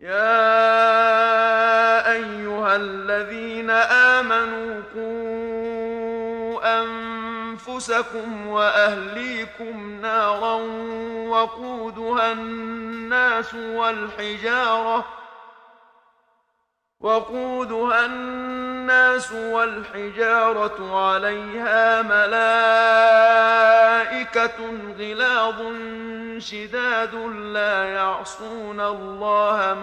يا أيها الذين آمنوا قوا أنفسكم وأهليكم نارا وقودها الناس والحجارة عليها ملائكة غلاظ شداد لا يعصون الله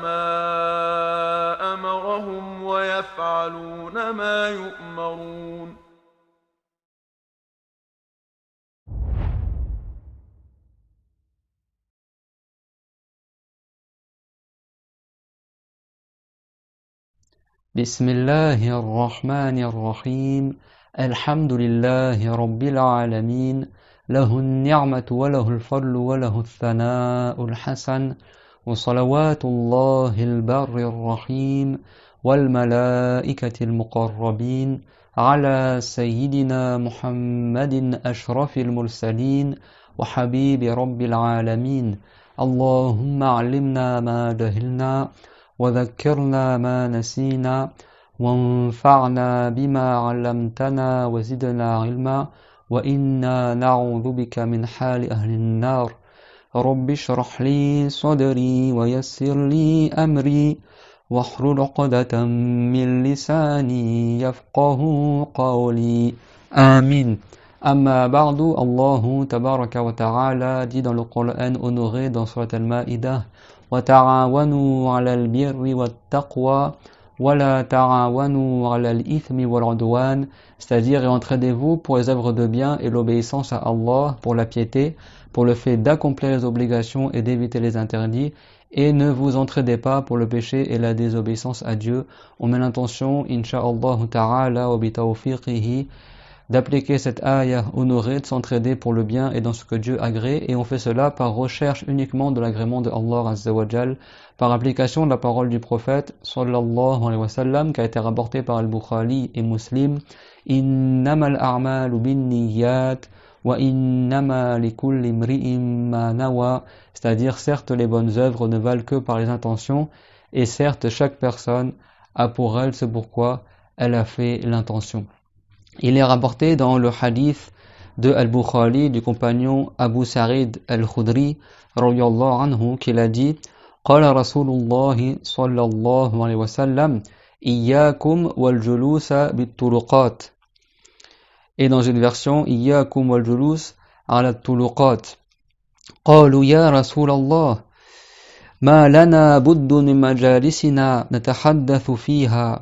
ما أمرهم ويفعلون ما يؤمرون. بسم الله الرحمن الرحيم الحمد لله رب العالمين له النعمة وله الفضل وله الثناء الحسن وصلوات الله البر الرحيم والملائكة المقربين على سيدنا محمد أشرف المرسلين وحبيب رب العالمين. اللهم علمنا ما جهلنا وذكرنا ما نسينا وانفعنا بما علمتنا وزدنا علما وإنا نعوذ بك من حال أهل النار. رب اشرح لي صدري ويسر لي أمري واحلل عقدة من لساني يفقه قولي آمين. Amma ba'du, Allah tabaraka wa ta'ala dit dans le Coran honoré dans Surat Al-Ma'idah: Wa ta'awanu 'ala al-birri wat-taqwa wa la ta'awanu 'ala al-ithmi wal-'udwan, c'est-à-dire, et entraidez-vous pour les œuvres de bien et l'obéissance à Allah, pour la piété, pour le fait d'accomplir les obligations et d'éviter les interdits, et ne vous entraidez pas pour le péché et la désobéissance à Dieu. On met l'intention, insha'Allah ta'ala wa bitawfiqihi, d'appliquer cette ayah honorée, de s'entraider pour le bien et dans ce que Dieu agrée, et on fait cela par recherche uniquement de l'agrément de Allah Azza wa Jal, par application de la parole du prophète sallallahu alayhi wa sallam, qui a été rapportée par Al-Bukhari et Muslim: Innamal a'malu binniyat wa innama likulli imri'in ma nawa, c'est-à-dire, certes les bonnes œuvres ne valent que par les intentions, et certes chaque personne a pour elle ce pourquoi elle a fait l'intention. Il est rapporté dans le hadith de Al-Bukhari du compagnon Abu Sa'id Al-Khudri radiyallahu anhu qu'il a dit: Qala Rasulullah sallallahu alayhi wa sallam Iyyakum wal julusa bit turuqat. Et dans une version Iyyakum wal julus ala turuqat. Qalu ya Rasulallah ma lana buddun min majalisina natahaddathu fiha.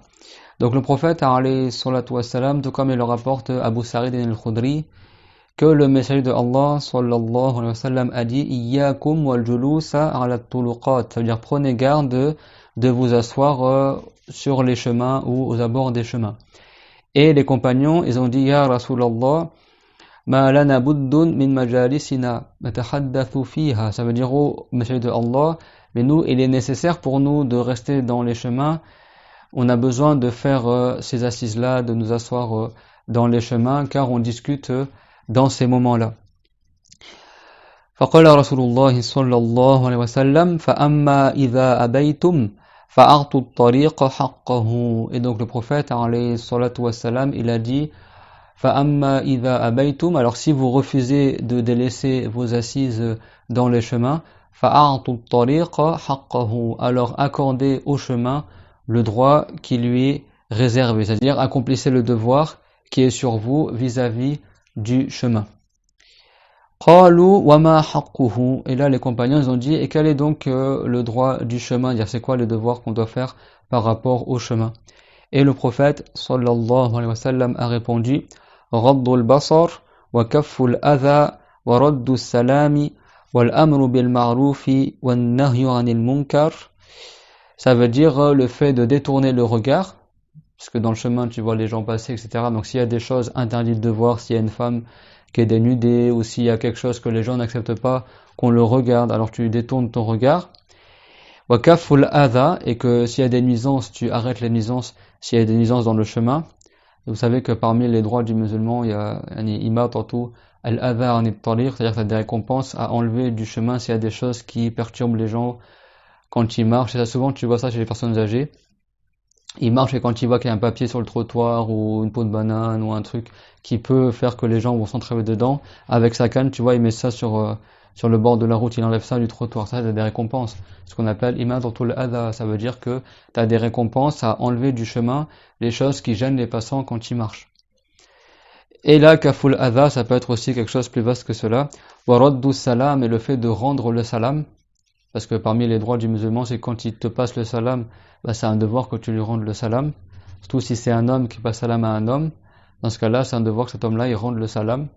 Donc le prophète alayhi salatu wassalam, tout comme il le rapporte Abu Sa'id al-Khudri, que le messager de Allah sallallahu alayhi wa sallam a dit: Iyyakum wal julusa ala tuluqat, ça veut dire prenez garde de vous asseoir sur les chemins ou aux abords des chemins. Et les compagnons, ils ont dit: Ya Rasulallah, ma lana buddun min majalisina natahaddathu fiha, ça veut dire, ô messager de Allah, mais nous, il est nécessaire pour nous de rester dans les chemins. On a besoin de faire ces assises-là, de nous asseoir dans les chemins, car on discute dans ces moments-là. فقال رسول الله صلى الله عليه وسلم فأما إذا أبيتم فأعطوا الطريق حقه. Et donc le prophète alayhi salatu wassalam, il a dit: فأما إذا أبيتم, alors si vous refusez de délaisser vos assises dans les chemins, فأعطوا الطريق حقه, alors accordez au chemin le droit qui lui est réservé, c'est-à-dire accomplissez le devoir qui est sur vous vis-à-vis du chemin. Qalu wa ma haqquhu, et là les compagnons ils ont dit: et quel est donc le droit du chemin, c'est-à-dire c'est quoi le devoir qu'on doit faire par rapport au chemin? Et le prophète sallallahu alayhi wa sallam a répondu: Raddul basar wa kafful adha wa raddus salami wal amru bil ma'rufi wan nahyu 'anil munkar. Ça veut dire le fait de détourner le regard, parce que dans le chemin tu vois les gens passer, etc. Donc s'il y a des choses interdites de voir, s'il y a une femme qui est dénudée, ou s'il y a quelque chose que les gens n'acceptent pas qu'on le regarde, alors tu détournes ton regard. Wa kaful adha, et que s'il y a des nuisances, tu arrêtes les nuisances s'il y a des nuisances dans le chemin. Et vous savez que parmi les droits du musulman, il y a imatatu al-adha an at-tariq, c'est-à-dire que tu as des récompenses à enlever du chemin s'il y a des choses qui perturbent les gens quand ils marchent. Et ça, souvent, tu vois ça chez les personnes âgées. Ils marchent et quand ils voient qu'il y a un papier sur le trottoir ou une peau de banane ou un truc qui peut faire que les gens vont s'entraver dedans, avec sa canne, tu vois, il met ça sur le bord de la route, il enlève ça du trottoir. Ça, c'est des récompenses. Ce qu'on appelle imadatul adha, ça veut dire que tu as des récompenses à enlever du chemin les choses qui gênent les passants quand ils marchent. Et là, kaful adha, ça peut être aussi quelque chose plus vaste que cela. Wa raddu salam, et le fait de rendre le salam, parce que parmi les droits du musulman, c'est quand il te passe le salam, bah, c'est un devoir que tu lui rendes le salam. Surtout si c'est un homme qui passe salam à un homme. Dans ce cas-là, c'est un devoir que cet homme-là, il rende le salam.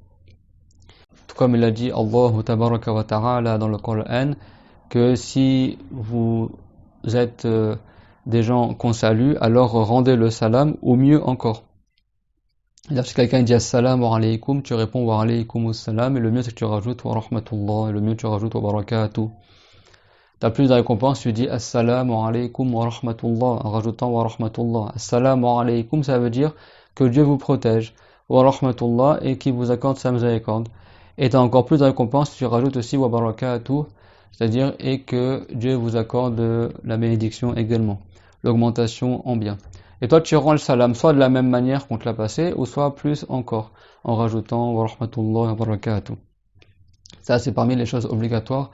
Tout comme il a dit Allahu tabaraka wa ta'ala dans le Coran, que si vous êtes des gens qu'on salue, alors rendez le salam, ou mieux encore. C'est-à-dire, si quelqu'un dit assalamu alaykum, tu réponds wa alaykum assalam, et le mieux c'est que tu rajoutes wa rahmatullah, et le mieux tu rajoutes wa barakatuh. T'as plus de récompense, tu dis assalamu alaykum wa rahmatullah, en rajoutant wa rahmatullah. Assalamu alaykum, ça veut dire que Dieu vous protège, wa rahmatullah, et qu'il vous accorde sa miséricorde. Et t'as encore plus de récompense, tu rajoutes aussi wa barakatuh, c'est-à-dire et que Dieu vous accorde la bénédiction également, l'augmentation en bien. Et toi, tu rends le salam soit de la même manière qu'on te l'a passé, ou soit plus encore, en rajoutant wa rahmatullah wa barakatuh. Ça, c'est parmi les choses obligatoires.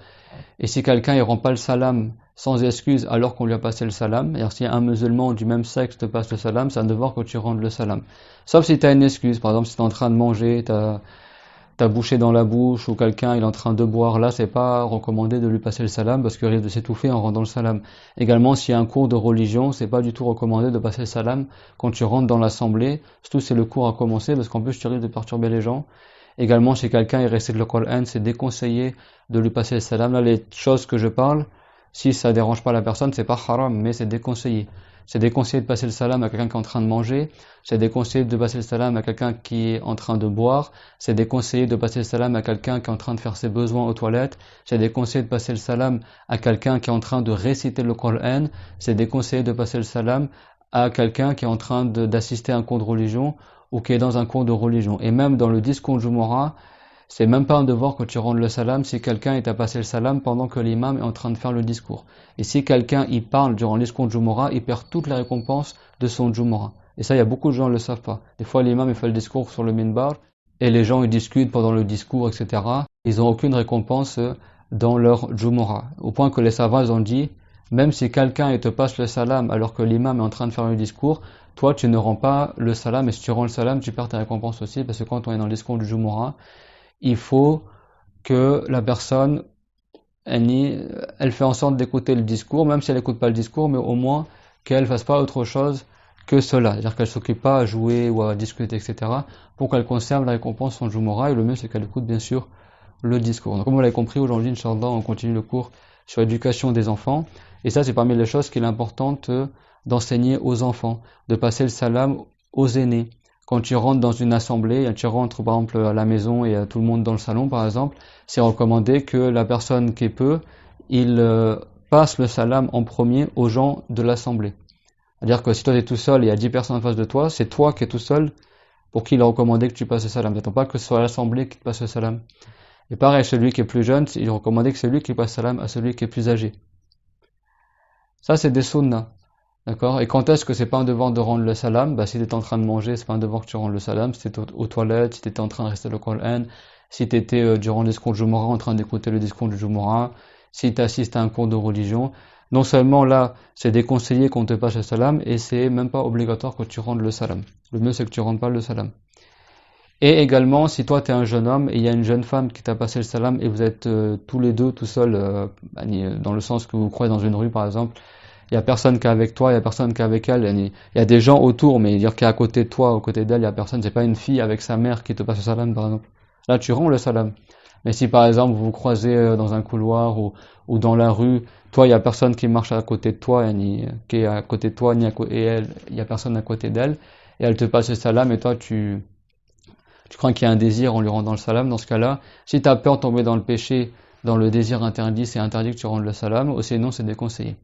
Et si quelqu'un ne rend pas le salam sans excuse alors qu'on lui a passé le salam, c'est-à-dire si un musulman du même sexe te passe le salam, c'est un devoir que tu rendes le salam. Sauf si tu as une excuse, par exemple si tu es en train de manger, tu as bouché dans la bouche, ou quelqu'un il est en train de boire, là c'est pas recommandé de lui passer le salam parce qu'il risque de s'étouffer en rendant le salam. Également s'il y a un cours de religion, c'est pas du tout recommandé de passer le salam quand tu rentres dans l'assemblée, surtout si c'est le cours à commencer parce qu'en plus tu risques de perturber les gens. Également, si quelqu'un est resté de le Coran, c'est déconseillé de lui passer le salam. Là, les choses que je parle, si ça dérange pas la personne, c'est pas haram, mais c'est déconseillé. C'est déconseillé de passer le salam à quelqu'un qui est en train de manger. C'est déconseillé de passer le salam à quelqu'un qui est en train de boire. C'est déconseillé de passer le salam à quelqu'un qui est en train de faire ses besoins aux toilettes. C'est déconseillé de passer le salam à quelqu'un qui est en train de réciter le Coran. C'est déconseillé de passer le salam à quelqu'un qui est en train d'assister à un cours de religion ou qui est dans un cours de religion. Et même dans le discours Jumu'ah, c'est même pas un devoir que tu rendes le salam si quelqu'un est à passer le salam pendant que l'imam est en train de faire le discours. Et si quelqu'un y parle durant le discours Jumu'ah, il perd toutes les récompenses de son Jumu'ah. Et ça, il y a beaucoup de gens qui ne le savent pas. Des fois, l'imam il fait le discours sur le minbar et les gens ils discutent pendant le discours, etc. Ils n'ont aucune récompense dans leur Jumu'ah. Au point que les savants ils ont dit, même si quelqu'un te passe le salam alors que l'imam est en train de faire le discours, toi tu ne rends pas le salam, et si tu rends le salam, tu perds ta récompense aussi, parce que quand on est dans le discours du Jumu'ah, il faut que la personne, elle fait en sorte d'écouter le discours, même si elle n'écoute pas le discours, mais au moins qu'elle ne fasse pas autre chose que cela. C'est-à-dire qu'elle ne s'occupe pas à jouer ou à discuter, etc., pour qu'elle conserve la récompense son Jumu'ah, et le mieux c'est qu'elle écoute bien sûr le discours. Donc comme vous l'avez compris, aujourd'hui, Inch'Allah, on continue le cours sur l'éducation des enfants, et ça c'est parmi les choses qu'il est importante d'enseigner aux enfants, de passer le salam aux aînés. Quand tu rentres dans une assemblée, tu rentres par exemple à la maison et tout le monde dans le salon par exemple, c'est recommandé que la personne qui peut, il passe le salam en premier aux gens de l'assemblée. C'est-à-dire que si toi tu es tout seul et il y a 10 personnes en face de toi, c'est toi qui es tout seul pour qui il est recommandé que tu passes le salam. N'attends pas que ce soit l'assemblée qui te passe le salam. Et pareil, celui qui est plus jeune, il est recommandé que c'est lui qui passe le salam à celui qui est plus âgé. Ça c'est des sunnahs. D'accord? Et quand est-ce que c'est pas un devoir de rendre le salam? Bah, si tu étais en train de manger, c'est pas un devoir que tu rendes le salam. Si tu étais aux toilettes, si tu étais en train de rester le Coran, si tu étais durant le discours du Jumu'ah en train d'écouter le discours du Jumu'ah, si tu assistes à un cours de religion, non seulement là, c'est déconseillé qu'on te passe le salam, et c'est même pas obligatoire que tu rendes le salam. Le mieux c'est que tu rendes pas le salam. Et également, si toi tu es un jeune homme et il y a une jeune femme qui t'a passé le salam et vous êtes tous les deux tout seuls, dans le sens que vous croyez dans une rue par exemple, il y a personne qui est avec toi, il y a personne qui est avec elle, il y a des gens autour, mais dire qu'il est à côté de toi, à côté d'elle, il y a personne, c'est pas une fille avec sa mère qui te passe le salam par exemple. Là tu rends le salam. Mais si par exemple vous vous croisez dans un couloir ou dans la rue, toi il y a personne qui marche à côté de toi, qui est à côté de toi, et elle, il y a personne à côté d'elle, et elle te passe le salam et toi tu crois qu'il y a un désir en lui rendant le salam, dans ce cas-là, si tu as peur de tomber dans le péché, dans le désir interdit, c'est interdit que tu rendes le salam, ou sinon c'est déconseillé.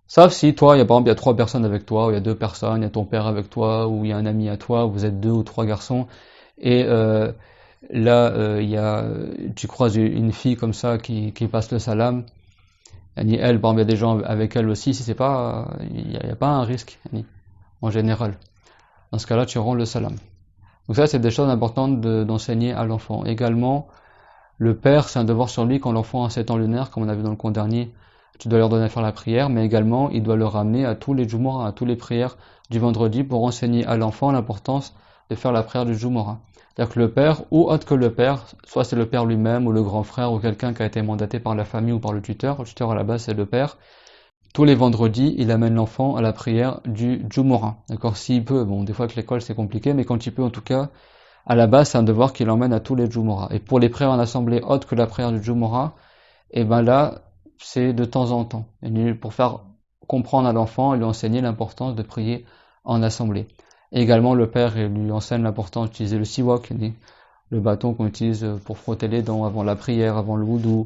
Sauf si toi, par exemple, il y a 3 personnes avec toi, ou il y a 2 personnes, il y a ton père avec toi, ou il y a un ami à toi, vous êtes 2 ou 3 garçons, et là, tu croises une fille comme ça qui passe le salam, elle, par exemple, il y a des gens avec elle aussi, si c'est pas, il y a pas un risque, en général. Dans ce cas-là, tu rends le salam. Donc ça, c'est des choses importantes d'enseigner à l'enfant. Également, le père, c'est un devoir sur lui quand l'enfant a 7 ans lunaire, comme on a vu dans le cours dernier, tu dois leur donner à faire la prière, mais également, il doit le ramener à tous les Jumu'ah, à tous les prières du vendredi pour enseigner à l'enfant l'importance de faire la prière du Jumu'ah. C'est-à-dire que le père, ou autre que le père, soit c'est le père lui-même, ou le grand frère, ou quelqu'un qui a été mandaté par la famille ou par le tuteur à la base c'est le père, tous les vendredis, il amène l'enfant à la prière du Jumu'ah. D'accord, s'il peut, bon, des fois avec l'école c'est compliqué, mais quand il peut en tout cas, à la base c'est un devoir qu'il emmène à tous les Jumu'ah. Et pour les prières en assemblée autres que la prière du Jumu'ah, et ben là, c'est de temps en temps. Et pour faire comprendre à l'enfant et lui enseigner l'importance de prier en assemblée. Et également, le père lui enseigne l'importance d'utiliser le siwak, le bâton qu'on utilise pour frotter les dents avant la prière, avant le wudu.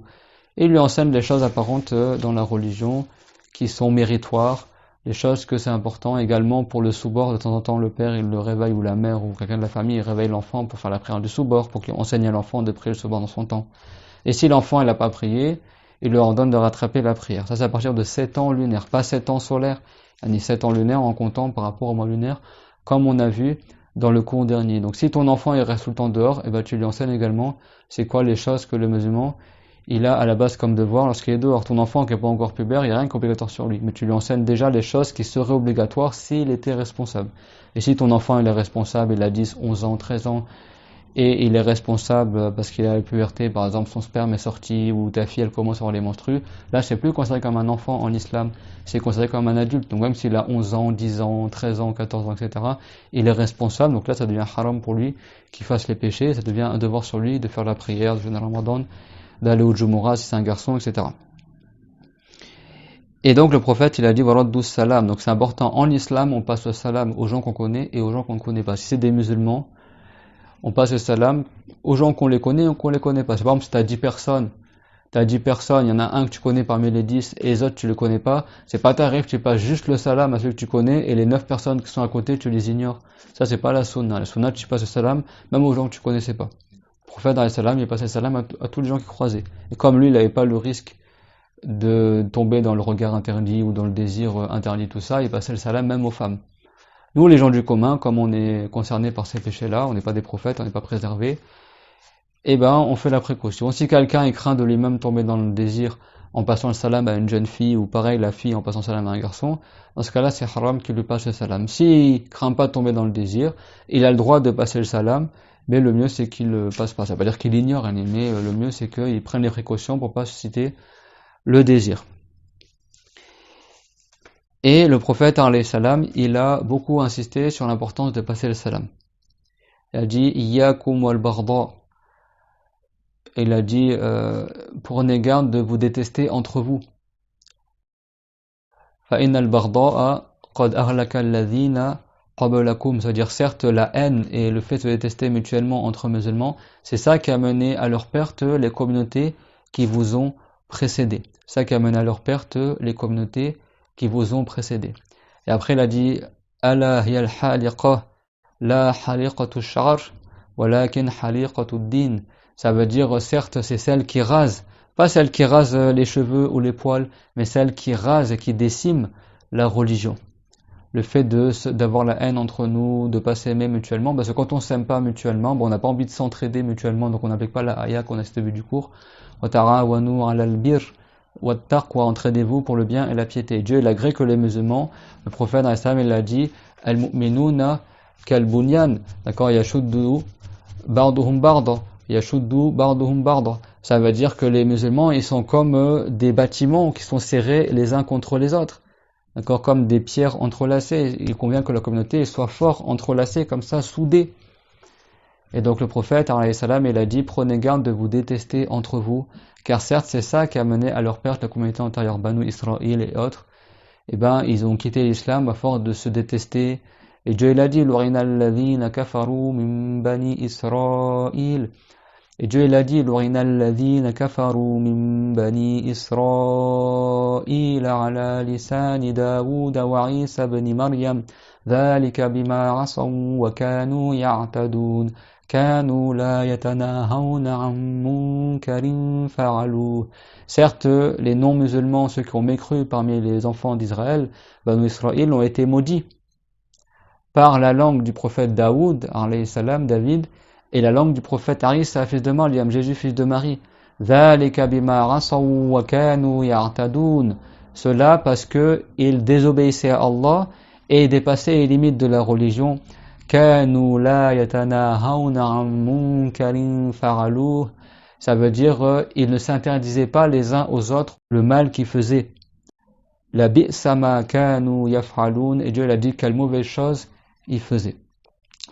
Et il lui enseigne les choses apparentes dans la religion qui sont méritoires, les choses que c'est important. Également pour le soubord, de temps en temps le père il le réveille ou la mère ou quelqu'un de la famille il réveille l'enfant pour faire la prière du soubord, pour qu'il enseigne à l'enfant de prier le soubord dans son temps. Et si l'enfant il n'a pas prié, il leur ordonne de rattraper la prière. Ça c'est à partir de 7 ans lunaire, pas 7 ans solaire, ni 7 ans lunaire en comptant par rapport au mois lunaire, comme on a vu dans le cours dernier. Donc si ton enfant il reste tout le temps dehors, et ben tu lui enseignes également c'est quoi les choses que le musulman il a à la base comme devoir lorsqu'il est dehors. Ton enfant qui n'est pas encore pubère, il n'y a rien d'obligatoire sur lui, mais tu lui enseignes déjà les choses qui seraient obligatoires s'il était responsable. Et si ton enfant il est responsable, il a 10, 11 ans, 13 ans, et il est responsable parce qu'il a la puberté, par exemple son sperme est sorti ou ta fille elle commence à avoir les menstrues, là c'est plus considéré comme un enfant en islam, c'est considéré comme un adulte. Donc même s'il a 11 ans, 10 ans, 13 ans, 14 ans, etc., il est responsable, donc là ça devient haram pour lui qu'il fasse les péchés, ça devient un devoir sur lui de faire la prière, de jeûner le Ramadan, d'aller au Jumu'ah si c'est un garçon, etc. Et donc le prophète il a dit voilà 12 salam, donc c'est important, en islam on passe le salam aux gens qu'on connaît et aux gens qu'on ne connaît pas. Si c'est des musulmans, on passe le salam aux gens qu'on les connaît ou qu'on les connaît pas. Par exemple, si tu as 10 personnes, il y en a un que tu connais parmi les 10 et les autres tu le connais pas, c'est pas t'arrives, tu passes juste le salam à ceux que tu connais et les 9 personnes qui sont à côté, tu les ignores. Ça c'est pas la sunna. La sunna, tu passes le salam même aux gens que tu connaissais pas. Le prophète dans le salam, il passait le salam à tous les gens qui croisaient. Et comme lui, il n'avait pas le risque de tomber dans le regard interdit ou dans le désir interdit, tout ça, il passait le salam même aux femmes. Nous, les gens du commun, comme on est concernés par ces péchés-là, on n'est pas des prophètes, on n'est pas préservés, eh ben, on fait la précaution. Si quelqu'un est craint de lui-même tomber dans le désir en passant le salam à une jeune fille, ou pareil, la fille en passant le salam à un garçon, dans ce cas-là, c'est haram qu'il lui passe le salam. S'il craint pas de tomber dans le désir, il a le droit de passer le salam, mais le mieux c'est qu'il le passe pas. Ça veut pas dire qu'il ignore, mais le mieux c'est qu'il prenne les précautions pour pas susciter le désir. Et le prophète, alayhi salam, il a beaucoup insisté sur l'importance de passer le salam. Il a dit, Iyyakum wal barda. Il a dit, prenez garde de vous détester entre vous. Fa innal barda'a qad ahlaka alladhina qablakum. C'est-à-dire, certes, la haine et le fait de se détester mutuellement entre musulmans, c'est ça qui a mené à leur perte les communautés qui vous ont précédés. Ça qui a mené à leur perte les communautés qui vous ont précédé. Et après il a dit Ala hiya al-haliqa la haliqatu ash-sha'r walakin haliqatu ad-din. Ça veut dire certes c'est celle qui rase, pas celle qui rase les cheveux ou les poils, mais celle qui rase et qui décime la religion. Le fait d'avoir la haine entre nous, de pas s'aimer mutuellement, parce que quand on s'aime pas mutuellement, on n'a pas envie de s'entraider mutuellement, donc on n'applique pas la ayah qu'on a cité au début du cours. Wa ta'awanu 'ala al-birr Wattaqwa, entraidez-vous pour le bien et la piété. Dieu il a gré que les musulmans, le prophète il a dit Al-mu'minuna kal-bunyan, d'accord, yashuddu ba'duhum ba'da, yashuddu ba'duhum ba'da. Ça veut dire que les musulmans ils sont comme des bâtiments qui sont serrés les uns contre les autres, d'accord, comme des pierres entrelacées. Il convient que la communauté soit fort entrelacée comme ça, soudée. Et donc le prophète, alayhi salam, il a dit, prenez garde de vous détester entre vous, car certes c'est ça qui a mené à leur perte la communauté antérieure, Banu Israël et autres. Eh ben, ils ont quitté l'islam à force de se détester. Et Dieu il a dit, Lu'ina alladhina kafaru min bani Israël. Et Dieu il a dit لُعِنَ الَّذِينَ كَفَرُوا مِن بَنِي إِسْرَائِيلَ عَلَى لِسَانِ دَاوُودَ وَعِيسَى بْنِ مَرْيَمَ ذَلِكَ بِمَا عَصَوْا وَكَانُوا يَعْتَدُونَ كَانُوا لَا يَتَنَاهَوْنَ عَن مُنكَرٍ فَعَلُوهُ. Certes, les non-musulmans, ceux qui ont mécru parmi les enfants d'Israël, Banu Israël, ont été maudits par la langue du prophète Daoud, alayhi salam, David, et la langue du prophète Isa, fils de Maryam, Jésus, fils de Marie. ذَلِكَ بِمَا عَصَوْا وَكَانُوا يَعْتَدُونَ. Cela parce que ils désobéissaient à Allah et dépassaient les limites de la religion. كَانُوا لَا يَتَنَاهَوْنَ عَن مُنكَرٍ فَعَلُوهُ. Ça veut dire ils ne s'interdisaient pas les uns aux autres le mal qu'ils faisaient. La bi'sa ma kanu yaf'alun, et Dieu l'a dit quelle mauvaise chose ils faisaient.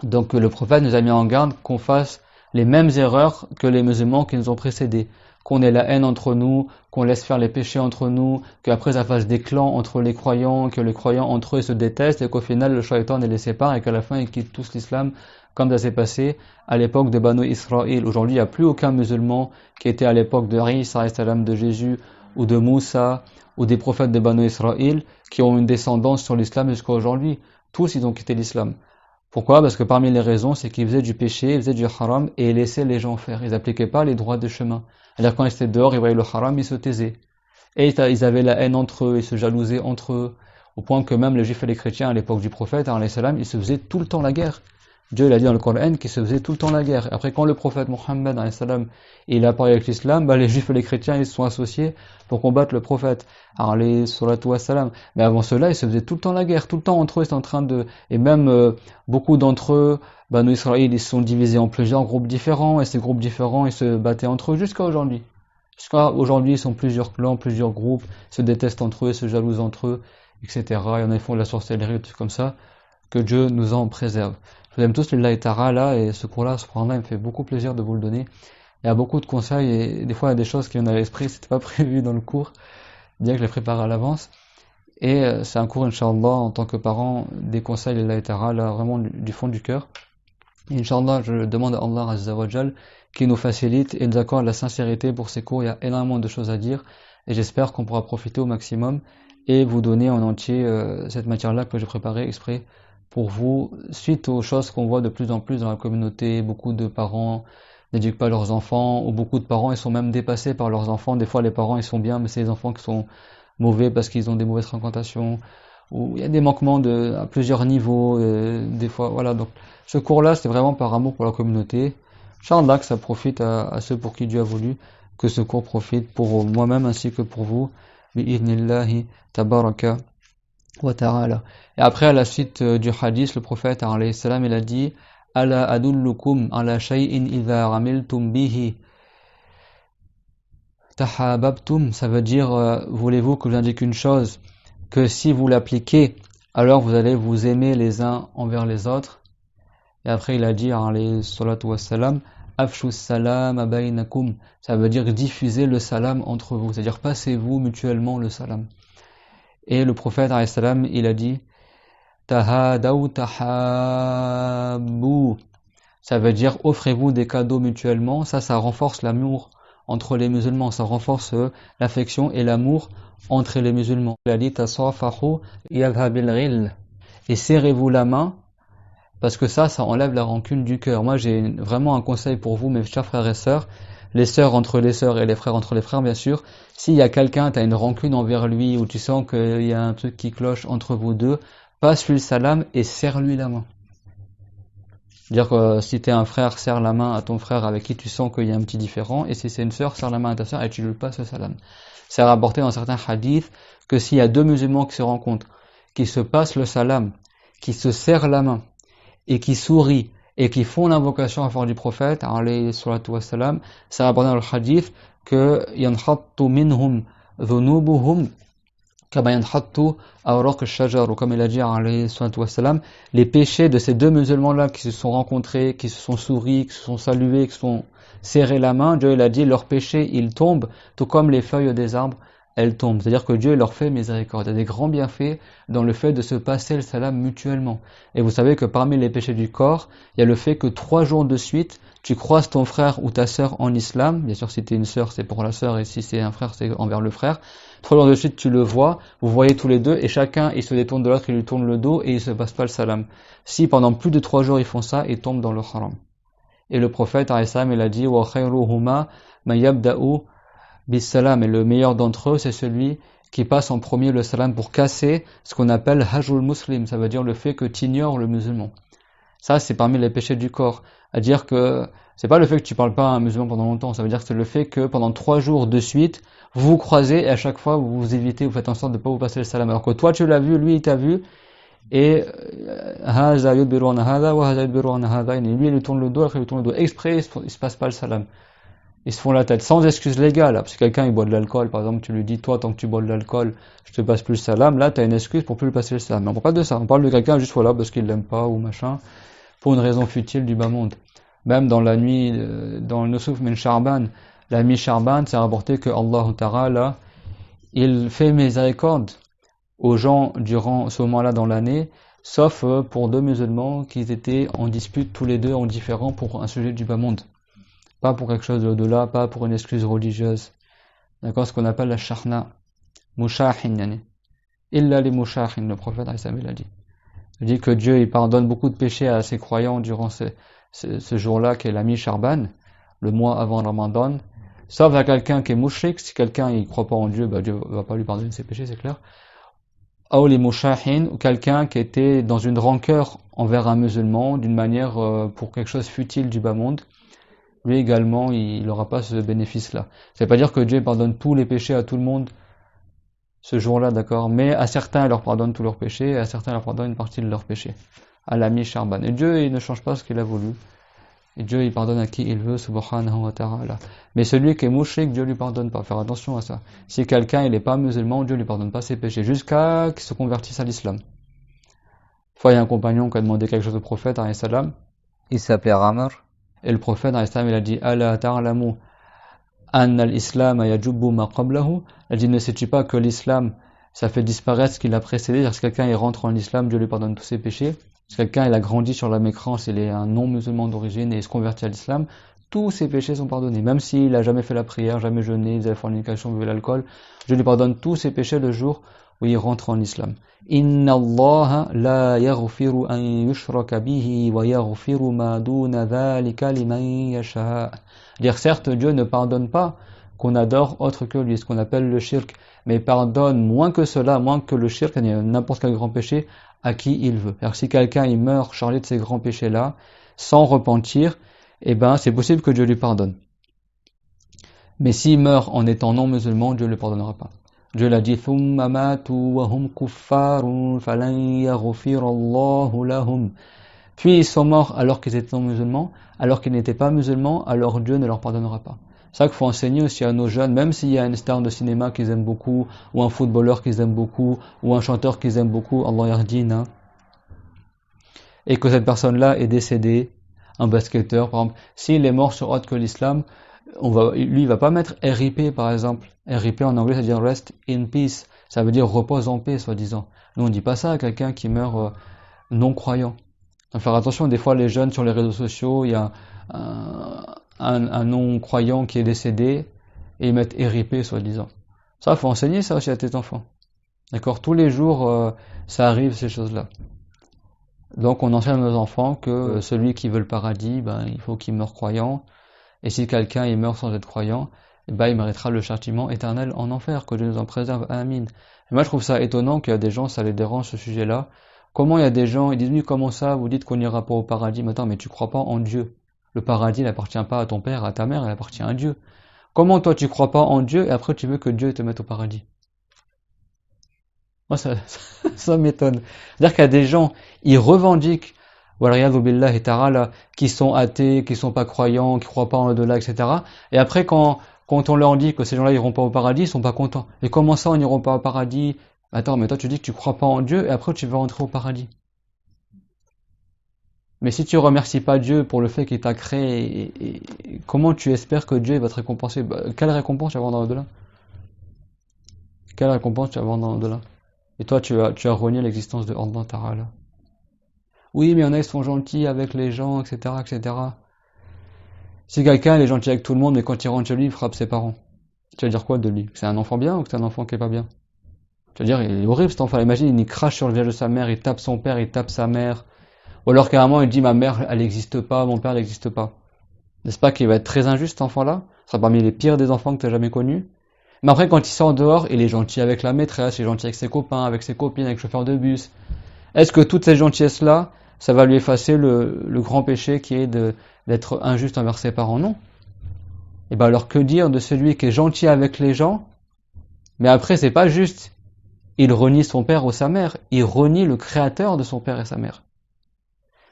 Donc le prophète nous a mis en garde qu'on fasse les mêmes erreurs que les musulmans qui nous ont précédés, qu'on ait la haine entre nous, qu'on laisse faire les péchés entre nous, qu'après ça fasse des clans entre les croyants, que les croyants entre eux se détestent et qu'au final le shaitan les sépare et qu'à la fin ils quittent tous l'islam, comme ça s'est passé à l'époque de Banu Israël. Aujourd'hui il n'y a plus aucun musulman qui était à l'époque de Isa de Jésus ou de Moussa ou des prophètes de Banu Israël qui ont une descendance sur l'islam jusqu'à aujourd'hui. Tous ils ont quitté l'islam. Pourquoi? Parce que parmi les raisons, c'est qu'ils faisaient du péché, ils faisaient du haram et ils laissaient les gens faire. Ils n'appliquaient pas les droits de chemin. C'est-à-dire quand ils étaient dehors, ils voyaient le haram, ils se taisaient. Et ils avaient la haine entre eux, ils se jalousaient entre eux. Au point que même les juifs et les chrétiens à l'époque du prophète, alayhi salam, ils se faisaient tout le temps la guerre. Dieu l'a dit dans le Coran qu'ils se faisaient tout le temps la guerre. Après quand le prophète Mohammed, alayhi salam, il a parlé avec l'islam, les juifs et les chrétiens ils se sont associés pour combattre le prophète, alayhi salatu wassalam. Mais avant cela, ils se faisaient tout le temps la guerre, tout le temps entre eux, ils étaient en train de... Et même beaucoup d'entre eux, Banu Israël, ils se sont divisés en plusieurs groupes différents, et ces groupes différents, ils se battaient entre eux jusqu'à aujourd'hui. Jusqu'à aujourd'hui, ils sont plusieurs clans, plusieurs groupes, se détestent entre eux, se jalousent entre eux, etc. Il y en a qui font de la sorcellerie, des trucs comme ça. Que Dieu nous en préserve. Je vous aime tous, lillahi ta'ala, et ce cours-là, subhanallah, il me fait beaucoup plaisir de vous le donner. Il y a beaucoup de conseils, et des fois, il y a des choses qui viennent à l'esprit, c'était pas prévu dans le cours, bien que je les prépare à l'avance. Et c'est un cours, Inch'Allah, en tant que parent, des conseils, lillahi ta'ala, vraiment du fond du cœur. Et Inch'Allah, je demande à Allah Azza wa Jal qui nous facilite et nous accorde la sincérité pour ces cours. Il y a énormément de choses à dire, et j'espère qu'on pourra profiter au maximum et vous donner en entier cette matière-là que j'ai préparée exprès pour vous, suite aux choses qu'on voit de plus en plus dans la communauté. Beaucoup de parents n'éduquent pas leurs enfants, ou beaucoup de parents ils sont même dépassés par leurs enfants. Des fois les parents ils sont bien, mais c'est les enfants qui sont mauvais parce qu'ils ont des mauvaises fréquentations, ou il y a des manquements à plusieurs niveaux, des fois, voilà. Donc ce cours-là c'est vraiment par amour pour la communauté. Inch'Allah que ça profite à ceux pour qui Dieu a voulu que ce cours profite, pour moi-même ainsi que pour vous. Bi'idhnillahi tabaraka wa ta'ala. Et après, à la suite du hadith, le prophète, alayhi salam, il a dit Ala adullukum ala shay'in idha ramiltum bihi tahababtum. Ça veut dire, voulez-vous que je vous indique une chose, que si vous l'appliquez, alors vous allez vous aimer les uns envers les autres. Et après, il a dit, alayhi salatu wassalam, Afshu salam baynakum. Ça veut dire diffuser le salam entre vous, c'est-à-dire passez-vous mutuellement le salam. Et le prophète, alayhi salam, il a dit Tahadaw tahabbu. Ça veut dire offrez-vous des cadeaux mutuellement. Ça renforce l'amour entre les musulmans. Ça renforce l'affection et l'amour entre les musulmans. Il a dit tasafahu yadhabil ghil. Et serrez-vous la main, parce que ça enlève la rancune du cœur. Moi, j'ai vraiment un conseil pour vous, mes chers frères et sœurs. Les sœurs entre les sœurs et les frères entre les frères, bien sûr. S'il y a quelqu'un, tu as une rancune envers lui, ou tu sens qu'il y a un truc qui cloche entre vous deux, passe-lui le salam et serre-lui la main. C'est-à-dire que si tu es un frère, serre la main à ton frère avec qui tu sens qu'il y a un petit différend, et si c'est une sœur, serre la main à ta sœur et tu lui passes le salam. C'est rapporté dans certains hadiths que s'il y a deux musulmans qui se rencontrent, qui se passent le salam, qui se serrent la main, et qui sourient, et qui font l'invocation à faveur du prophète, alayhi salatu wassalam, c'est rapporté dans le hadith que yanhattu minhum dhunubuhum kama yanhattu awraq ash-shajar, comme il a dit alayhi salatu wassalam, les péchés de ces deux musulmans-là qui se sont rencontrés, qui se sont souris, qui se sont salués, qui se sont serrés la main, Dieu il a dit leurs péchés ils tombent tout comme les feuilles des arbres elles tombent. C'est-à-dire que Dieu leur fait miséricorde. Il y a des grands bienfaits dans le fait de se passer le salam mutuellement. Et vous savez que parmi les péchés du corps, il y a le fait que 3 jours de suite, tu croises ton frère ou ta sœur en islam. Bien sûr, si tu es une sœur, c'est pour la sœur, et si c'est un frère, c'est envers le frère. 3 jours de suite, tu le vois, vous voyez tous les deux, et chacun, il se détourne de l'autre, il lui tourne le dos, et il se passe pas le salam. Si pendant plus de 3 jours, ils font ça, ils tombent dans le haram. Et le prophète, alayhi salam, il a dit, wa khayruhuma ma yabda'u bis-salam, et le meilleur d'entre eux, c'est celui qui passe en premier le salam pour casser ce qu'on appelle hajrul muslim, ça veut dire le fait que tu ignores le musulman. Ça, c'est parmi les péchés du corps. À dire que c'est pas le fait que tu parles pas à un musulman pendant longtemps, ça veut dire que c'est le fait que pendant 3 jours de suite, vous vous croisez et à chaque fois vous vous évitez, vous faites en sorte de ne pas vous passer le salam. Alors que toi tu l'as vu, lui il t'a vu, et lui il lui tourne le dos, après il lui tourne le dos. Exprès, il se passe pas le salam. Ils se font la tête, sans excuse légale. Parce que quelqu'un il boit de l'alcool, par exemple, tu lui dis, toi tant que tu bois de l'alcool, je te passe plus le salam, là tu as une excuse pour plus lui passer le salam. Mais on parle pas de ça, on parle de quelqu'un juste voilà, parce qu'il l'aime pas ou machin, pour une raison futile du bas monde. Même dans la nuit, dans le Nusuf min Sha'ban, la nuit Sha'ban, c'est rapporté que Allah Ta'ala, il fait miséricorde aux gens durant ce moment-là dans l'année, sauf pour 2 musulmans qui étaient en dispute tous les deux en différent pour un sujet du bas monde. Pas pour quelque chose de-delà, pas pour une excuse religieuse. D'accord, ce qu'on appelle la shahna. Mushahin, yani. Illa li mushahin, le prophète il a dit. Il dit que Dieu il pardonne beaucoup de péchés à ses croyants durant ce jour-là qui est la mi-Sharban, le mois avant Ramadan, sauf à quelqu'un qui est mouchrik. Si quelqu'un il croit pas en Dieu, bah Dieu va pas lui pardonner ses péchés, c'est clair. Ou les mushahin, ou quelqu'un qui était dans une rancœur envers un musulman d'une manière pour quelque chose futile du bas monde, lui également il n'aura pas ce bénéfice-là. Ça veut pas dire que Dieu pardonne tous les péchés à tout le monde ce jour-là, d'accord, mais à certains il leur pardonne tous leurs péchés, et à certains il leur pardonne une partie de leurs péchés. À la mi-Sharban. Et Dieu il ne change pas ce qu'il a voulu. Et Dieu il pardonne à qui il veut, subhanahu wa ta'ala. Mais celui qui est mouchrik, Dieu lui pardonne pas. Faire attention à ça. Si quelqu'un il n'est pas musulman, Dieu lui pardonne pas ses péchés, jusqu'à qu'il se convertisse à l'islam. Une fois il y a un compagnon qui a demandé quelque chose au prophète, alayhi salam. Il s'appelait Amr. Et le prophète, alayhi salam, il a dit, Ala ta'lamu anna al-islam yajubbu ma qablahu. Il a dit, ne sais-tu pas que l'islam, ça fait disparaître ce qui l'a précédé. C'est-à-dire que si quelqu'un il rentre en islam, Dieu lui pardonne tous ses péchés. Si quelqu'un il a grandi sur la mécrance, il est un non-musulman d'origine et il se convertit à l'islam, tous ses péchés sont pardonnés. Même s'il a jamais fait la prière, jamais jeûné, il a fait la fornication, buvait l'alcool, Dieu lui pardonne tous ses péchés le jour où il rentre en islam. Inna Allah la yaghfiru an yushraka bihi wa yaghfiru ma duna dhalika liman yasha. Dire certes, Dieu ne pardonne pas qu'on adore autre que lui, ce qu'on appelle le shirk, mais pardonne moins que cela, moins que le shirk, n'importe quel grand péché, à qui il veut. Alors si quelqu'un il meurt chargé de ces grands péchés-là, sans repentir, eh ben c'est possible que Dieu lui pardonne. Mais s'il meurt en étant non musulman, Dieu ne le pardonnera pas. Dieu l'a dit, ثُمَّ مَاتُوا وَهُمْ كُفَّارٌ فَلَنْ يَغْفِرَ اللَّهُ لَهُمْ. Puis ils sont morts alors qu'ils étaient non musulmans, alors qu'ils n'étaient pas musulmans, alors Dieu ne leur pardonnera pas. C'est ça qu'il faut enseigner aussi à nos jeunes, même s'il y a une star de cinéma qu'ils aiment beaucoup, ou un footballeur qu'ils aiment beaucoup, ou un chanteur qu'ils aiment beaucoup, Allah yardina, et que cette personne-là est décédée, un basketteur par exemple, s'il est mort sur autre que l'islam, lui il va pas mettre RIP par exemple. RIP en anglais ça veut dire rest in peace, ça veut dire repose en paix soi-disant. Nous on dit pas ça à quelqu'un qui meurt non croyant. Donc faire attention, des fois les jeunes sur les réseaux sociaux, il y a un non-croyant qui est décédé et ils mettent RIP soi-disant. Ça, faut enseigner ça aussi à tes enfants. D'accord, tous les jours, ça arrive ces choses-là. Donc on enseigne à nos enfants que celui qui veut le paradis, ben, il faut qu'il meure croyant. Et si quelqu'un il meurt sans être croyant, ben, il méritera le châtiment éternel en enfer, que Dieu nous en préserve. Amin. Et moi je trouve ça étonnant qu'il y a des gens, ça les dérange ce sujet-là. Comment il y a des gens, ils disent, oui, comment ça, vous dites qu'on n'ira pas au paradis? Mais attends, mais tu crois pas en Dieu. Le paradis n'appartient pas à ton père, à ta mère, il appartient à Dieu. Comment toi tu crois pas en Dieu et après tu veux que Dieu te mette au paradis? Moi ça m'étonne. C'est-à-dire qu'il y a des gens, ils revendiquent, qui sont athées, qui sont pas croyants, qui croient pas en au-delà, etc. Et après quand on leur dit que ces gens-là iront pas au paradis, ils sont pas contents. Et comment ça on n'ira pas au paradis? Attends, mais toi tu dis que tu crois pas en Dieu et après tu veux rentrer au paradis. Mais si tu remercies pas Dieu pour le fait qu'il t'a créé, comment tu espères que Dieu va te récompenser? Quelle récompense tu vas avoir dans l'au-delà? quelle récompense tu vas avoir dans l'au-delà? Et toi, tu as renié l'existence de Allah Ta'ala. Oui, mais il y en a, ils sont gentils avec les gens, etc., etc. Si quelqu'un est gentil avec tout le monde, mais quand il rentre chez lui, il frappe ses parents. Tu vas dire quoi de lui? Que c'est un enfant bien ou que c'est un enfant qui est pas bien? Tu vas dire, il est horrible cet enfant. Imagine, il crache sur le visage de sa mère, il tape son père, il tape sa mère. Ou alors carrément, il dit, ma mère, elle n'existe pas, mon père, elle n'existe pas. N'est-ce pas qu'il va être très injuste, cet enfant-là? Ce sera parmi les pires des enfants que tu as jamais connus. Mais après, quand il sort dehors, il est gentil avec la maîtresse, il est gentil avec ses copains, avec ses copines, avec le chauffeur de bus. Est-ce que toutes ces gentillesses-là, ça va lui effacer le grand péché qui est d'être injuste envers ses parents? Non. Et ben alors que dire de celui qui est gentil avec les gens, mais après c'est pas juste. Il renie son père ou sa mère, il renie le créateur de son père et sa mère.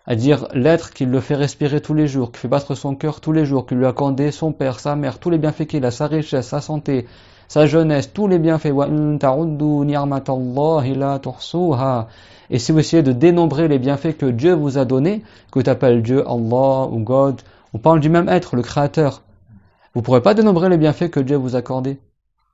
C'est-à-dire l'être qui le fait respirer tous les jours, qui fait battre son cœur tous les jours, qui lui a accordé son père, sa mère, tous les bienfaits qu'il a, sa richesse, sa santé, sa jeunesse, tous les bienfaits. Et si vous essayez de dénombrer les bienfaits que Dieu vous a donnés, que tu appelles Dieu, Allah ou God, on parle du même être, le créateur. Vous ne pourrez pas dénombrer les bienfaits que Dieu vous a accordés.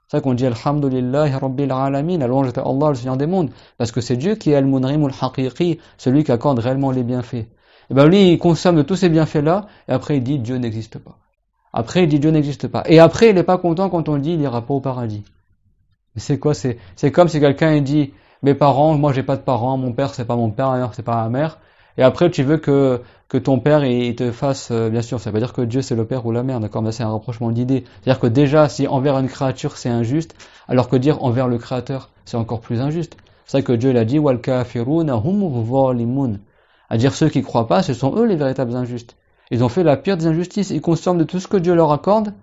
C'est ça qu'on dit Alhamdulillahi Rabbil Alamin, la louange de Allah, le Seigneur des mondes, parce que c'est Dieu qui est Al-Munrim Al-Haqiqi, celui qui accorde réellement les bienfaits. Et bien lui, il consomme de tous ces bienfaits-là, et après il dit Dieu n'existe pas. Après il dit Dieu n'existe pas. Et après il n'est pas content quand on dit il n'ira pas au paradis. Mais c'est quoi? C'est comme si quelqu'un dit mes parents, moi j'ai pas de parents, mon père c'est pas mon père, ma mère c'est pas ma mère. Et après tu veux que ton père il te fasse, bien sûr, ça veut pas dire que Dieu c'est le père ou la mère, d'accord, mais c'est un rapprochement d'idées. C'est-à-dire que déjà si envers une créature c'est injuste, alors que dire envers le créateur c'est encore plus injuste. C'est ça que Dieu l'a dit, wal kafiruna hum zalimun. À dire ceux qui croient pas, ce sont eux les véritables injustes. Ils ont fait la pire des injustices, ils consomment de tout ce que Dieu leur accorde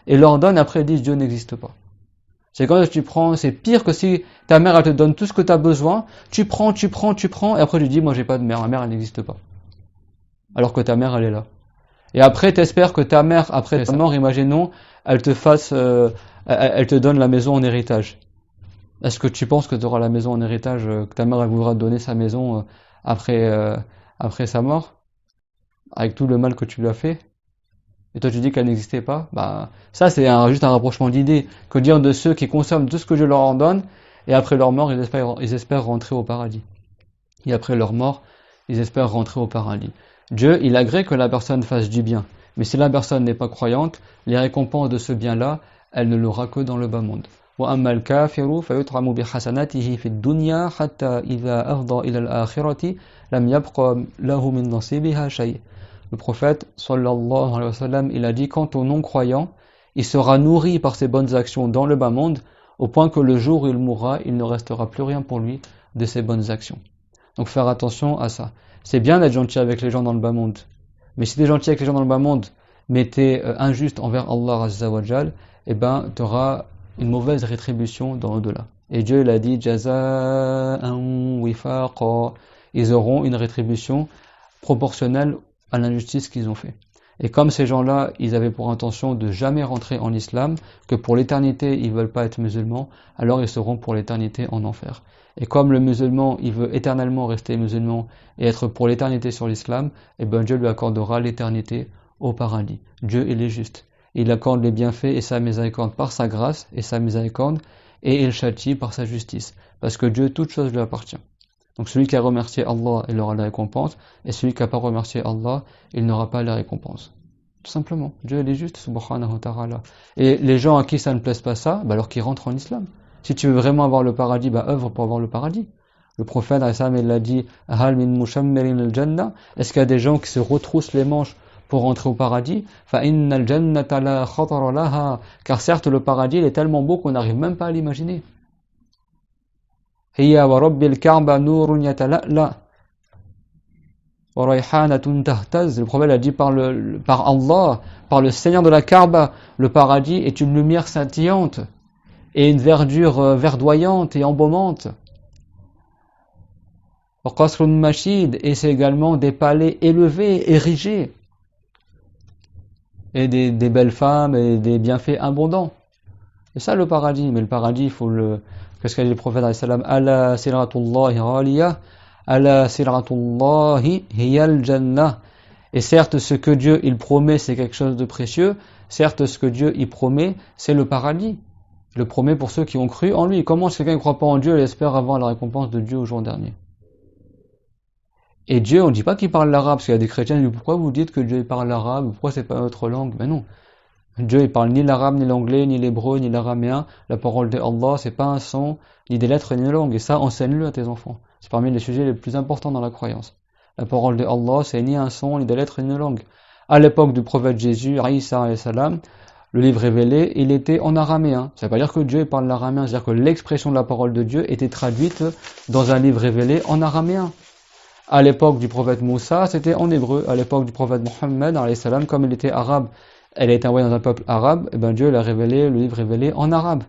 et leur donne, après ils disent Dieu n'existe pas. C'est quand tu prends, c'est pire que si ta mère elle te donne tout ce que tu as besoin, tu prends, et après tu dis moi j'ai pas de mère, ma mère elle n'existe pas. Alors que ta mère elle est là. Et après t'espères que ta mère, après ta mort, imaginons, elle te fasse, elle te donne la maison en héritage. Est-ce que tu penses que tu auras la maison en héritage, que ta mère elle voudra te donner sa maison après sa mort, avec tout le mal que tu lui as fait? Et toi tu dis qu'elle n'existait pas, bah ça c'est juste un rapprochement d'idées. Que dire de ceux qui consomment tout ce que je leur en donne, et après leur mort ils espèrent rentrer au paradis. Et après leur mort, ils espèrent rentrer au paradis. Dieu, il agrée que la personne fasse du bien, mais si la personne n'est pas croyante, les récompenses de ce bien-là, elle ne l'aura que dans le bas monde. وَأَمَّا الْكَافِرُ فَيُطْعَمُ بِحَسَنَاتِهِ فِي الدُّنْيَا حَتَّى إِذَا أَفْضَى إِلَى الْآخِرَةِ لَمْ يَبْقَ لَهُ مِنْ نَصِيبِهَا شَيْءٌ. Le prophète, sallallahu alayhi wa sallam, il a dit, quant au non-croyant, il sera nourri par ses bonnes actions dans le bas monde, au point que le jour où il mourra, il ne restera plus rien pour lui de ses bonnes actions. Donc faire attention à ça. C'est bien d'être gentil avec les gens dans le bas monde, mais si tu es gentil avec les gens dans le bas monde, mais tu es injuste envers Allah Azza wa Jal, eh ben, tu auras une mauvaise rétribution dans l'au-delà. Et Dieu, il a dit, jaza'an wifaqa. Ils auront une rétribution proportionnelle à l'injustice qu'ils ont fait. Et comme ces gens-là, ils avaient pour intention de jamais rentrer en islam, que pour l'éternité, ils veulent pas être musulmans, alors ils seront pour l'éternité en enfer. Et comme le musulman, il veut éternellement rester musulman et être pour l'éternité sur l'islam, et ben Dieu lui accordera l'éternité au paradis. Dieu, il est juste. Il accorde les bienfaits et sa miséricorde par sa grâce et sa miséricorde, et il châtie par sa justice. Parce que Dieu, toute chose lui appartient. Donc celui qui a remercié Allah, il aura la récompense, et celui qui n'a pas remercié Allah, il n'aura pas la récompense. Tout simplement. Dieu, il est juste, subhanahu wa ta'ala. Et les gens à qui ça ne plaise pas ça, bah alors qu'ils rentrent en islam. Si tu veux vraiment avoir le paradis, bah œuvre pour avoir le paradis. Le prophète, il l'a dit, Hal min mushammirin al-jannah. Est-ce qu'il y a des gens qui se retroussent les manches pour rentrer au paradis? Fa inna al-jannata la khatara laha. Car certes, le paradis, il est tellement beau qu'on n'arrive même pas à l'imaginer. Hiya wa rabbil ka'ba nurun yatala'la wa rayhanatun tahtaz. Le prophète a dit par Allah, par le Seigneur de la Kaaba, le paradis est une lumière scintillante et une verdure verdoyante et embaumante. Wa qasrun mashid, et c'est également des palais élevés, érigés, et des belles femmes et des bienfaits abondants. C'est ça le paradis. Mais le paradis, il faut le... Qu'est-ce qu'a dit le prophète alayhi salam? Ala siratullahi ghaliyah, ala siratullahi hiyal jannah. Et certes, ce que Dieu il promet, c'est quelque chose de précieux. Certes, ce que Dieu il promet, c'est le paradis. le promet pour ceux qui ont cru en lui. Comment quelqu'un ne croit pas en Dieu et espère avoir la récompense de Dieu au jour dernier? Et Dieu, on ne dit pas qu'il parle l'arabe, parce qu'il y a des chrétiens qui disent pourquoi vous dites que Dieu parle l'arabe, pourquoi c'est pas notre langue? Mais non. Dieu il parle ni l'arabe, ni l'anglais, ni l'hébreu, ni l'araméen. La parole de Allah, c'est pas un son, ni des lettres, ni une langue. Et ça, enseigne-le à tes enfants. C'est parmi les sujets les plus importants dans la croyance. La parole de Allah, c'est ni un son, ni des lettres, ni une langue. À l'époque du prophète Jésus, Isa alayhi salam, le livre révélé, il était en araméen. Ça ne veut pas dire que Dieu parle l'araméen, c'est-à-dire que l'expression de la parole de Dieu était traduite dans un livre révélé en araméen. À l'époque du prophète Moussa, c'était en hébreu. À l'époque du prophète Mohammed, alayhi salam, comme il était arabe, elle a été envoyée dans un peuple arabe, et ben Dieu l'a révélé, le livre révélé en arabe.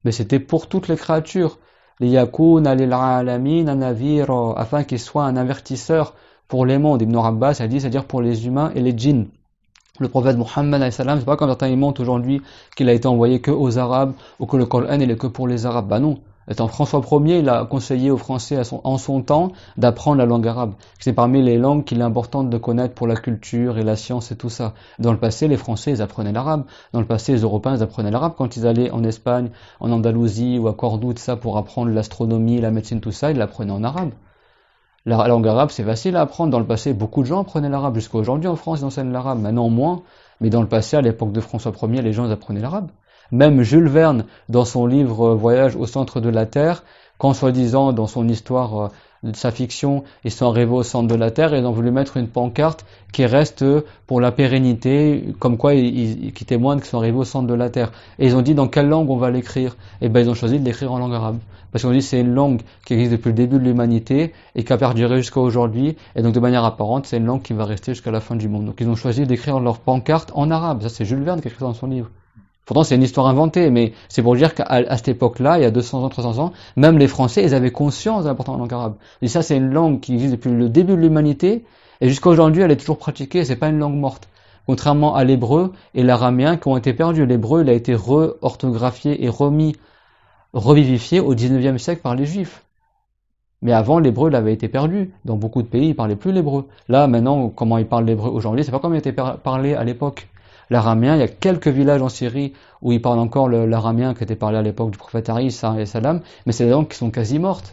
Mais c'était pour toutes les créatures. Liyakuna lil alamin nadhira, afin qu'il soit un avertisseur pour les mondes. Ibn Abbas a dit, c'est-à-dire pour les humains et les djinns. Le prophète Mohammed alayhi salam, c'est pas comme certains montrent aujourd'hui qu'il a été envoyé que aux Arabes ou que le Coran il est que pour les Arabes. Bah non. Étant François Ier, il a conseillé aux Français en son temps d'apprendre la langue arabe. C'est parmi les langues qu'il est important de connaître pour la culture et la science et tout ça. Dans le passé, les Français, ils apprenaient l'arabe. Dans le passé, les Européens, ils apprenaient l'arabe quand ils allaient en Espagne, en Andalousie ou à Cordoue, tout ça, pour apprendre l'astronomie, la médecine, tout ça, ils l'apprenaient en arabe. La langue arabe, c'est facile à apprendre. Dans le passé, beaucoup de gens apprenaient l'arabe. Jusqu'à aujourd'hui, en France, ils enseignent l'arabe. Maintenant, moins. Mais dans le passé, à l'époque de François Ier, les gens ils apprenaient l'arabe. Même Jules Verne, dans son livre Voyage au centre de la Terre, quand soi-disant, dans son histoire de sa fiction, ils sont arrivés au centre de la Terre et ils ont voulu mettre une pancarte qui reste pour la pérennité, comme quoi qui témoigne qu'ils sont arrivés au centre de la Terre. Et ils ont dit dans quelle langue on va l'écrire. Et ben ils ont choisi de l'écrire en langue arabe. Parce qu'on dit c'est une langue qui existe depuis le début de l'humanité et qui a perduré jusqu'à aujourd'hui. Et donc de manière apparente, c'est une langue qui va rester jusqu'à la fin du monde. Donc ils ont choisi d'écrire leur pancarte en arabe. Ça c'est Jules Verne qui a écrit ça dans son livre. Pourtant, c'est une histoire inventée, mais c'est pour dire qu'à cette époque-là, il y a 200 ans, 300 ans, même les Français, ils avaient conscience de l'importance de la langue arabe. Et ça, c'est une langue qui existe depuis le début de l'humanité, et jusqu'à aujourd'hui, elle est toujours pratiquée, c'est pas une langue morte. Contrairement à l'hébreu et l'araméen qui ont été perdus. L'hébreu, il a été re-orthographié et revivifié au 19e siècle par les Juifs. Mais avant, l'hébreu, il avait été perdu. Dans beaucoup de pays, ils parlaient plus l'hébreu. Là, maintenant, comment ils parlent l'hébreu aujourd'hui, c'est pas comme il était parlé à l'époque. L'araméen, il y a quelques villages en Syrie où ils parlent encore l'araméen qui était parlé à l'époque du prophète Isa alayhi salam, mais c'est des langues qui sont quasi mortes.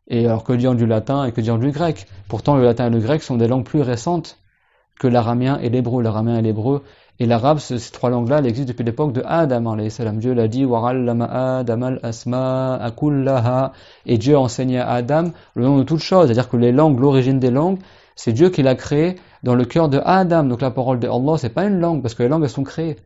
Et alors que dire du latin et que dire du grec? Pourtant, le latin et le grec sont des langues plus récentes que l'araméen et l'hébreu. L'araméen et l'hébreu et l'arabe, ces trois langues-là, elles existent depuis l'époque de Adam alayhi salam. Dieu l'a dit, وَعَلَّمَ آدَمَ الْأَسْمَاءَ كُلَّهَا, et Dieu a enseigné à Adam le nom de toutes choses, c'est-à-dire que les langues, l'origine des langues, c'est Dieu qui l'a créé dans le cœur de Adam. Donc la parole de Allah, c'est pas une langue, parce que les langues, elles sont créées.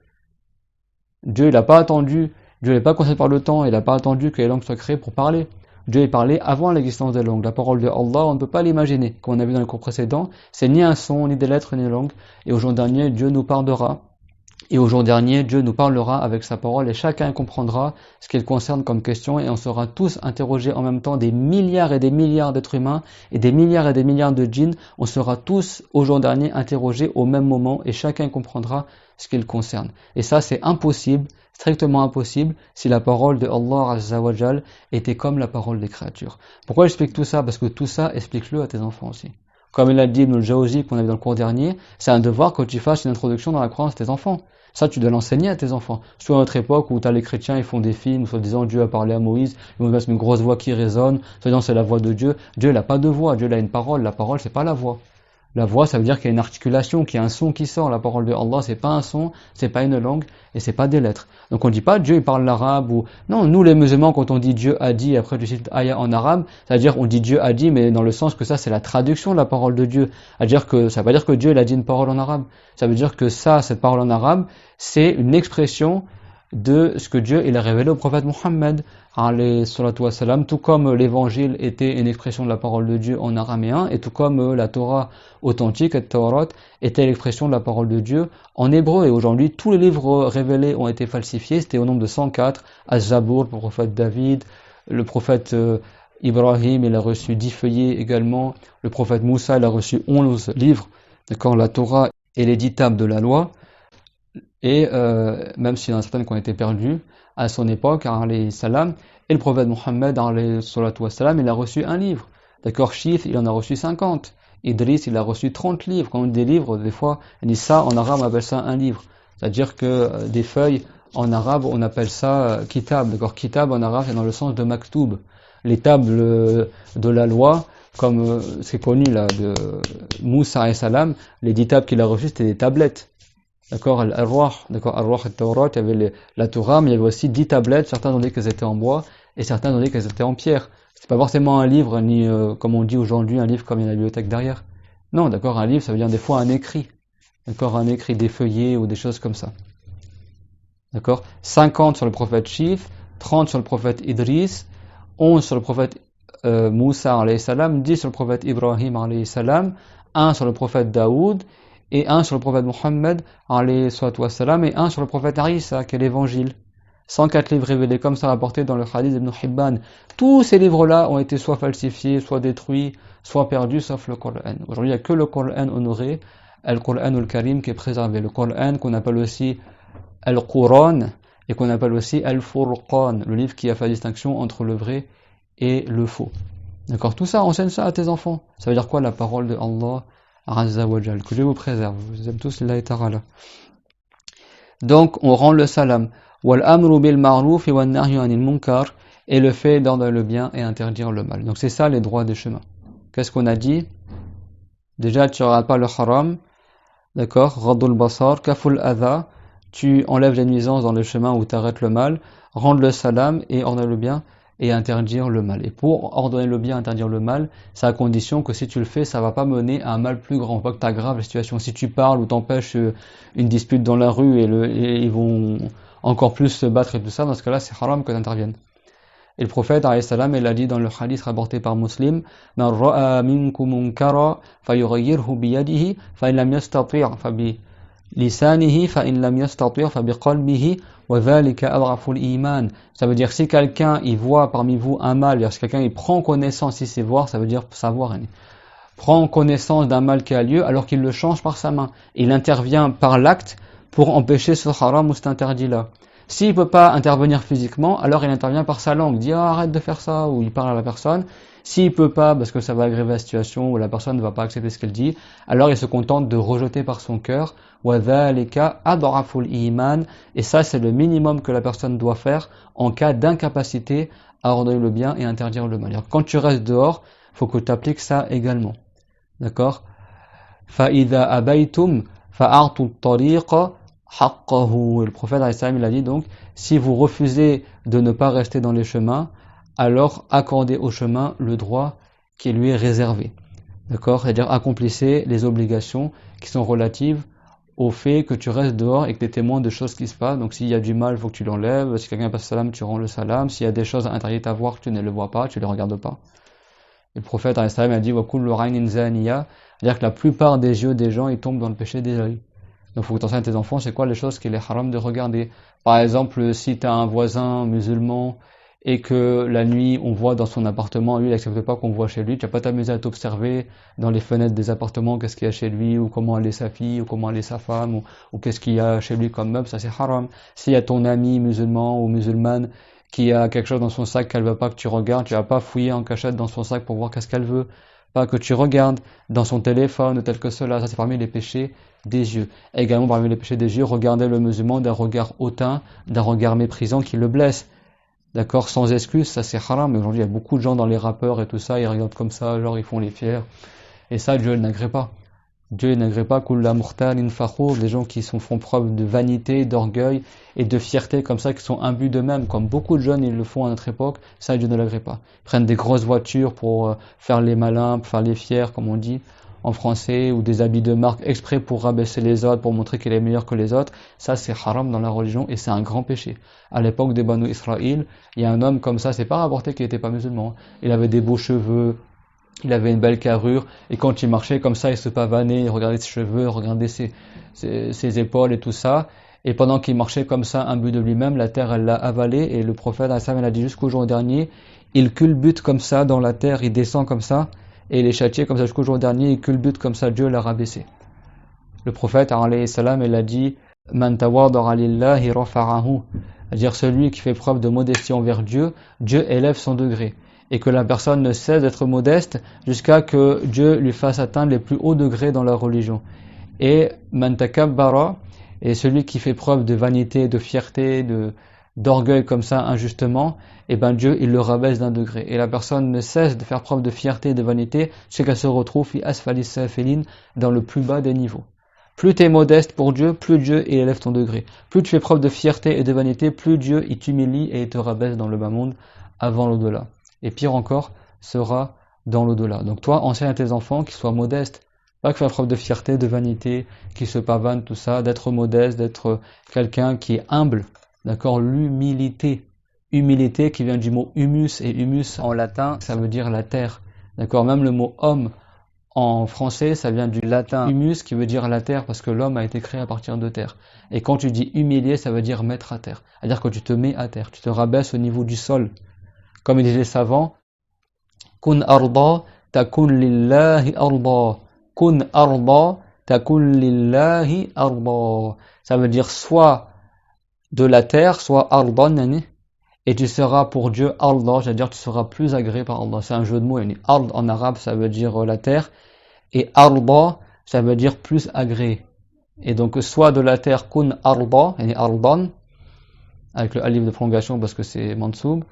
Dieu, il n'a pas attendu, Dieu n'est pas concerné par le temps, il n'a pas attendu que les langues soient créées pour parler. Dieu est parlé avant l'existence des langues. La parole de Allah, on ne peut pas l'imaginer. Comme on a vu dans les cours précédents, c'est ni un son, ni des lettres, ni des langues. Et au jour dernier, Dieu nous parlera. Et au jour dernier, Dieu nous parlera avec sa parole et chacun comprendra ce qu'il concerne comme question et on sera tous interrogés en même temps, des milliards et des milliards d'êtres humains et des milliards de djinns. On sera tous au jour dernier interrogés au même moment et chacun comprendra ce qu'il concerne. Et ça, c'est impossible, strictement impossible, si la parole de Allah Azza wa Jal était comme la parole des créatures. Pourquoi j'explique tout ça? Parce que tout ça, explique-le à tes enfants aussi. Comme il a dit Ibn al-Jawzi qu'on a vu dans le cours dernier, c'est un devoir que tu fasses une introduction dans la croyance de tes enfants. Ça, tu dois l'enseigner à tes enfants. Surtout à notre époque où tu as les chrétiens, ils font des films, soi-disant Dieu a parlé à Moïse, ils vont mettre une grosse voix qui résonne, soi-disant c'est la voix de Dieu. Dieu, il n'a pas de voix, Dieu, il a une parole. La parole, c'est pas la voix. La voix, ça veut dire qu'il y a une articulation, qu'il y a un son qui sort. La parole de Allah, c'est pas un son, c'est pas une langue, et c'est pas des lettres. Donc on dit pas Dieu, il parle l'arabe ou... Non, nous les musulmans, quand on dit Dieu a dit, après tu cites ayah en arabe, c'est-à-dire on dit Dieu a dit, mais dans le sens que ça, c'est la traduction de la parole de Dieu. C'est-à-dire que ça veut pas dire que Dieu, il a dit une parole en arabe. Ça veut dire que ça, cette parole en arabe, c'est une expression de ce que Dieu il a révélé au prophète Mohammed alayhi salatu wassalam, tout comme l'évangile était une expression de la parole de Dieu en araméen et tout comme la Torah authentique, la Torah, était l'expression de la parole de Dieu en hébreu. Et aujourd'hui, tous les livres révélés ont été falsifiés, c'était au nombre de 104. Az-Zabour, le prophète David, le prophète Ibrahim, il a reçu 10 feuillets également, le prophète Moussa, il a reçu 11 livres, d'accord, la Torah et les 10 tables de la loi. Et même s'il y en a certaines qui ont été perdues à son époque, alayhi salam, et le prophète Mohammed, alayhi salatu wassalam, il a reçu un livre. D'accord, Shith, il en a reçu 50. Idriss, il a reçu 30 livres. Quand on dit des livres, des fois, on dit ça, en arabe, on appelle ça un livre. C'est-à-dire que des feuilles en arabe, on appelle ça kitab. D'accord, kitab en arabe, c'est dans le sens de maktoub. Les tables de la loi, comme c'est connu là, de Moussa alayhi salam, les 10 tables qu'il a reçues, c'était des tablettes. D'accord, Al-Arwah, d'accord, Al-Arwah al-Tawrat, il y avait la Torah, mais il y avait aussi 10 tablettes, certains ont dit qu'elles étaient en bois, et certains ont dit qu'elles étaient en pierre. C'est pas forcément un livre, ni, comme on dit aujourd'hui, un livre comme il y a la bibliothèque derrière. Non, d'accord, un livre, ça veut dire des fois un écrit. D'accord, un écrit, des feuillets ou des choses comme ça. D'accord, 50 sur le prophète Chif, 30 sur le prophète Idris, 11 sur le prophète Moussa alayhi salam, 10 sur le prophète Ibrahim alayhi salam, 1 sur le prophète Daoud, et 1 sur le prophète Mohammed alayhi salam, et 1 sur le prophète Isa, qui est l'évangile. 104 livres révélés comme ça rapportés dans le hadith d'Ibn Hibban. Tous ces livres-là ont été soit falsifiés, soit détruits, soit perdus, sauf le Coran. Aujourd'hui, il n'y a que le Coran honoré, Al-Qur'an al-Karim, qui est préservé. Le Coran qu'on appelle aussi Al-Quran, et qu'on appelle aussi Al-Furqan, le livre qui a fait la distinction entre le vrai et le faux. D'accord, tout ça, enseigne ça à tes enfants. Ça veut dire quoi la parole de Allah Azza wa Jal, que Dieu vous préserve. Vous aimez tous lillahi ta'ala. Donc, on rend le salam. Wal amru bil ma'ruf wa nahyu anil munkar, et le fait d'ordonner le bien et interdire le mal. Donc c'est ça les droits des chemins. Qu'est-ce qu'on a dit? Déjà, tu n'auras pas le haram. D'accord, radul basar, kaful adha, tu enlèves les nuisances dans le chemin où tu arrêtes le mal, rendre le salam et ordonner le bien et interdire le mal. Et pour ordonner le bien et interdire le mal, c'est à condition que si tu le fais, ça va pas mener à un mal plus grand, pas que tu aggraves la situation. Si tu parles ou t'empêches une dispute dans la rue et ils vont encore plus se battre et tout ça, dans ce cas-là, c'est haram que tu interviennes. Et le prophète, alayhi salam, il a dit dans le hadith rapporté par Muslim, Man ra'a minkum munkara fayughayyirhu biyadihi fa in lam yastati' fa bi lisanihi fa in lam yastati' fa bi qalbihi wa dhalika adhafu al-iman. Ça veut dire si quelqu'un il voit parmi vous un mal, si quelqu'un il prend connaissance, si c'est voir, ça veut dire savoir, prend connaissance d'un mal qui a lieu alors qu'il le change par sa main. Il intervient par l'acte pour empêcher ce haram ou cet interdit-là. S'il ne peut pas intervenir physiquement, alors il intervient par sa langue, il dit arrête de faire ça, ou il parle à la personne. S'il ne peut pas, parce que ça va aggraver la situation, ou la personne ne va pas accepter ce qu'elle dit, alors il se contente de rejeter par son cœur, وَذَلِكَ أَضْعَفُ الْإِيمَانِ, et ça c'est le minimum que la personne doit faire en cas d'incapacité à ordonner le bien et interdire le mal. Alors, quand tu restes dehors, il faut que tu appliques ça également. D'accord? فَإِذَا أَبَيْتُمْ فَأَعْطُوا الطَّرِيقَ حقه. Le prophète il a dit donc, si vous refusez de ne pas rester dans les chemins, alors accordez au chemin le droit qui lui est réservé. D'accord? C'est-à-dire accomplissez les obligations qui sont relatives au fait que tu restes dehors et que tu es témoin de choses qui se passent. Donc s'il y a du mal, il faut que tu l'enlèves. Si quelqu'un passe salam, tu rends le salam. S'il y a des choses interdites à voir, tu ne les vois pas, tu ne les regardes pas. Et le prophète a dit wa kullu ra'inin zaniya, c'est-à-dire que la plupart des yeux des gens ils tombent dans le péché des yeux. Donc il faut que tu enseignes à tes enfants c'est quoi les choses qu'il est haram de regarder. Par exemple, si tu as un voisin musulman et que la nuit on voit dans son appartement, lui il n'accepte pas qu'on voit chez lui, tu vas pas t'amuser à t'observer dans les fenêtres des appartements qu'est-ce qu'il y a chez lui, ou comment elle est sa fille, ou comment elle est sa femme, ou qu'est-ce qu'il y a chez lui comme meuble, ça c'est haram. S'il y a ton ami musulman ou musulmane qui a quelque chose dans son sac qu'elle veut pas que tu regardes, tu vas pas fouiller en cachette dans son sac pour voir qu'est-ce qu'elle veut, pas que tu regardes dans son téléphone ou tel que cela, ça c'est parmi les péchés des yeux. Également parmi les péchés des yeux, regarder le musulman d'un regard hautain, d'un regard méprisant qui le blesse. D'accord, sans excuse, ça c'est haram, mais aujourd'hui il y a beaucoup de gens dans les rappeurs et tout ça, ils regardent comme ça, genre ils font les fiers. Et ça, Dieu n'agrée pas. Dieu n'agrée pas kulla mukhtalin fakhour, des gens qui font preuve de vanité, d'orgueil et de fierté comme ça, qui sont imbus d'eux-mêmes, comme beaucoup de jeunes ils le font à notre époque, ça Dieu ne l'agrée pas. Ils prennent des grosses voitures pour faire les malins, pour faire les fiers, comme on dit en français, ou des habits de marque exprès pour rabaisser les autres, pour montrer qu'il est meilleur que les autres, ça c'est haram dans la religion et c'est un grand péché. À l'époque des Banu Israël, il y a un homme comme ça, c'est pas rapporté qu'il n'était pas musulman, il avait des beaux cheveux, il avait une belle carrure, et quand il marchait comme ça, il se pavanait, il regardait ses cheveux, il regardait ses épaules et tout ça, et pendant qu'il marchait comme ça, imbu de lui-même, la terre elle l'a avalé, et le prophète elle a dit jusqu'au jour dernier, il culbute comme ça dans la terre, il descend comme ça, et il est châtié comme ça jusqu'au jour dernier, il culbute comme ça, Dieu l'a rabaissé. Le prophète alayhi salam, il a dit Man tawadara lillahi rafa'ahu, c'est-à-dire celui qui fait preuve de modestie envers Dieu, Dieu élève son degré. Et que la personne ne cesse d'être modeste jusqu'à que Dieu lui fasse atteindre les plus hauts degrés dans la religion. Et man takabbara, Et celui qui fait preuve de vanité, de fierté, d'orgueil comme ça injustement, eh ben Dieu il le rabaisse d'un degré. Et la personne ne cesse de faire preuve de fierté et de vanité jusqu'à qu'elle se retrouve fi asfalis safilin, dans le plus bas des niveaux. Plus tu es modeste pour Dieu, plus Dieu il élève ton degré. Plus tu fais preuve de fierté et de vanité, plus Dieu il t'humilie et il te rabaisse dans le bas monde avant l'au-delà. Et pire encore, sera dans l'au-delà. Donc toi, enseigne à tes enfants qu'ils soient modestes. Pas que faire preuve de fierté, de vanité, qu'ils se pavanent, tout ça, d'être modeste, d'être quelqu'un qui est humble. D'accord? L'humilité. Humilité qui vient du mot humus, et humus en latin, ça veut dire la terre. D'accord? Même le mot homme en français, ça vient du latin humus qui veut dire la terre parce que l'homme a été créé à partir de terre. Et quand tu dis humilier, ça veut dire mettre à terre. C'est-à-dire que tu te mets à terre, tu te rabaisses au niveau du sol. Comme disaient les savants, kun arda takun lillahi arda. Kun arda takun lillahi arda. Ça veut dire soit de la terre, soit ardan, et tu seras pour Dieu arda, c'est-à-dire tu seras plus agréé par Allah. C'est un jeu de mots. Ard en arabe, ça veut dire la terre. Et arda, ça veut dire plus agréé. Et donc, soit de la terre, kun arda, ardan, avec le alif de prolongation parce que c'est mansoub,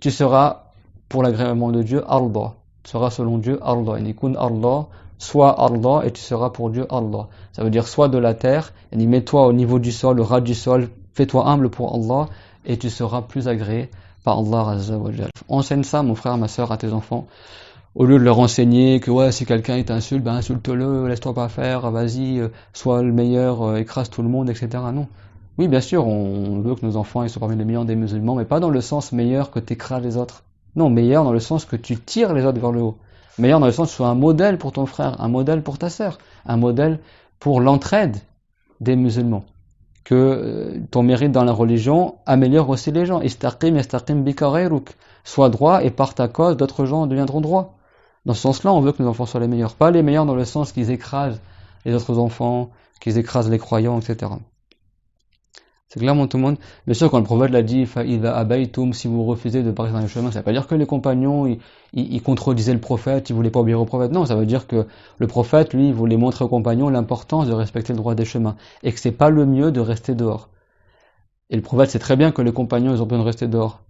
tu seras pour l'agrément de Dieu arda. Tu seras selon Dieu arda. Kun arda, soit arda, et tu seras pour Dieu arda. Ça veut dire soit de la terre, mets-toi au niveau du sol, au ras du sol, fais-toi humble pour Allah, et tu seras plus agréé par Allah Azza wa Jal. Enseigne ça, mon frère, ma soeur, à tes enfants. Au lieu de leur enseigner que ouais, si quelqu'un il t'insulte, ben insulte-le, laisse-toi pas faire, vas-y, sois le meilleur, écrase tout le monde, etc. Non. Oui, bien sûr, on veut que nos enfants ils soient parmi les meilleurs des musulmans, mais pas dans le sens meilleur que t'écrases les autres. Non, meilleur dans le sens que tu tires les autres vers le haut. Meilleur dans le sens que tu sois un modèle pour ton frère, un modèle pour ta sœur, un modèle pour l'entraide des musulmans. Que ton mérite dans la religion améliore aussi les gens. Istaqim bika ghayruk. Sois droit et par ta cause, d'autres gens deviendront droits. Dans ce sens-là, on veut que nos enfants soient les meilleurs. Pas les meilleurs dans le sens qu'ils écrasent les autres enfants, qu'ils écrasent les croyants, etc. C'est clairement tout le monde. Bien sûr, quand le prophète l'a dit, fa'idha abaytum, si vous refusez de partir dans le chemin, ça veut pas dire que les compagnons, ils contredisaient le prophète, ils voulaient pas obéir au prophète. Non, ça veut dire que le prophète, lui, il voulait montrer aux compagnons l'importance de respecter le droit des chemins. Et que c'est pas le mieux de rester dehors. Et le prophète sait très bien que les compagnons, ils ont besoin de rester dehors.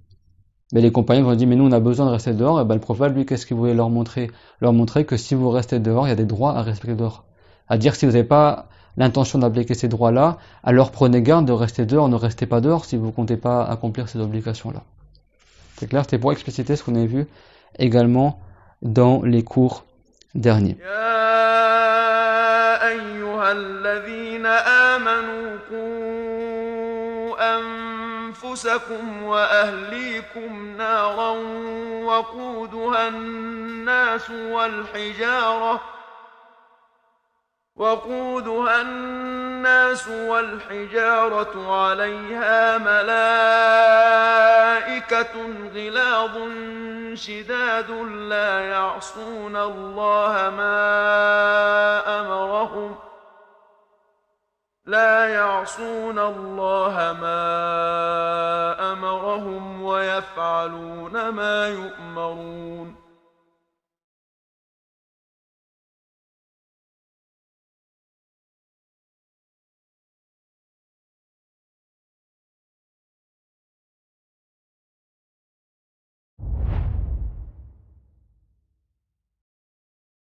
Mais les compagnons vont dire, mais nous, on a besoin de rester dehors. Et ben, le prophète, lui, qu'est-ce qu'il voulait leur montrer? Leur montrer que si vous restez dehors, il y a des droits à respecter dehors. À dire, si vous n'avez pas l'intention d'appliquer ces droits-là, alors prenez garde de rester dehors, ne restez pas dehors si vous ne comptez pas accomplir ces obligations-là. C'est clair, c'était pour expliciter ce qu'on a vu également dans les cours derniers. يا أيها الذين آمنوا قوا أنفسكم وأهليكم نارا وقودها الناس والحجارة عليها ملائكة غلاظ شداد لا يعصون الله ما أمرهم ويفعلون ما يؤمرون